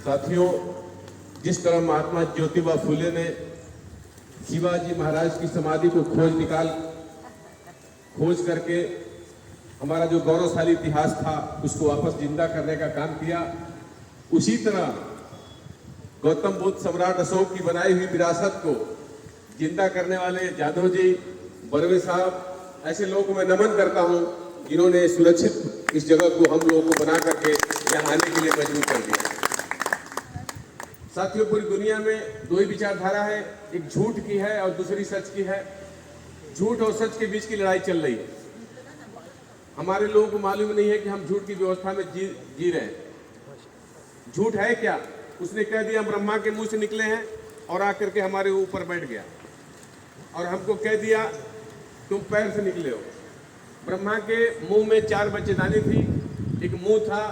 साथियों, जिस तरह महात्मा ज्योतिबा फुले ने शिवाजी महाराज की समाधि को खोज करके हमारा जो गौरवशाली इतिहास था उसको वापस जिंदा करने का काम किया, उसी तरह गौतम बुद्ध सम्राट अशोक की बनाई हुई विरासत को जिंदा करने वाले जाधव जी, बर्वे साहब, ऐसे लोगों को मैं नमन करता हूं जिन्होंने सुरक्षित इस जगह को हम लोगों को बना करके यहाँ आने के लिए मजबूर कर दिया। साथियों, पूरी दुनिया में दो ही विचारधारा है, एक झूठ की है और दूसरी सच की है। झूठ और सच के बीच की लड़ाई चल रही है। हमारे लोगों को मालूम नहीं है कि हम झूठ की व्यवस्था में जी रहे हैं। झूठ है क्या? उसने कह दिया हम ब्रह्मा के मुंह से निकले हैं और आकर के हमारे ऊपर बैठ गया, और हमको कह दिया तुम पैर से निकले हो। ब्रह्मा के मुंह में 4 बच्चेदानी थी, एक मुंह था,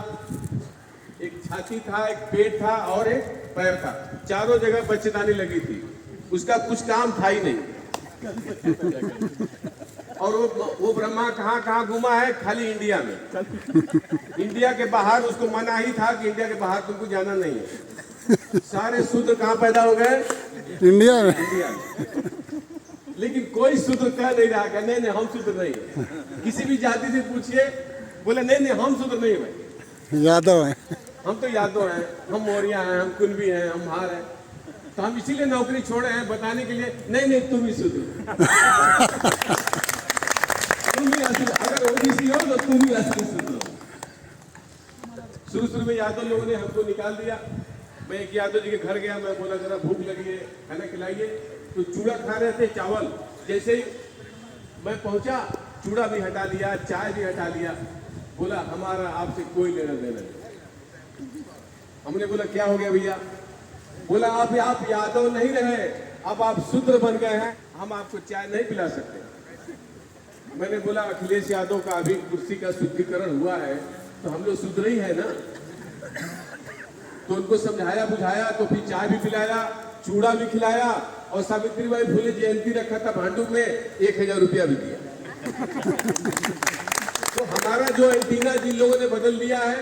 एक छाती था, एक पेट था और एक पैर था। चारों जगह बच्चेदानी लगी थी, उसका कुछ काम था ही नहीं। और वो ब्रह्मा कहाँ कहाँ घूमा है? खाली इंडिया में। इंडिया के बाहर उसको मना ही था कि इंडिया के बाहर तुमको जाना नहीं है। सारे शूद्र कहाँ पैदा हो गए? इंडिया में। इंडिया में। लेकिन कोई शूद्र कह नहीं रहा कि नहीं हम शूद्र नहीं है। किसी भी जाति से पूछिए, बोले नहीं हम शूद्र नहीं भाई, यादव हैं, हम तो यादव हैं, हम मौर्य हैं, हम कुनबी हैं, हम हार हैं। तो हम इसीलिए नौकरी छोड़े हैं बताने के लिए नहीं तुम ही शूद्र, तुम ही असली, अगर ओबीसी हो तो तुम ही असली शूद्र हो। शुरू में यादव लोगों ने हमको निकाल दिया। मैं एक यादव जी के घर गया, मैं बोला जरा भूख लगी है, खाना खिलाइए। तो चूड़ा खा रहे थे, चावल। जैसे ही मैं पहुंचा, चूड़ा भी हटा लिया, चाय भी हटा लिया। बोला हमारा आपसे कोई लेना देना नहीं। हमने बोला क्या हो गया भैया? बोला आप यादव नहीं रहे, अब आप शूद्र बन गए हैं, हम आपको चाय नहीं पिला सकते। मैंने बोला अखिलेश यादव का अभी कुर्सी का शुद्धिकरण हुआ है तो हम लोग शूद्र ही है ना। तो उनको समझाया बुझाया, तो फिर चाय भी पिलाया, चूड़ा भी खिलाया, और सावित्रीबाई फुले जयंती रखा था भांडुप में, 1000 रुपया भी दिया। तो हमारा जो एंटीना जिन लोगों ने बदल दिया है,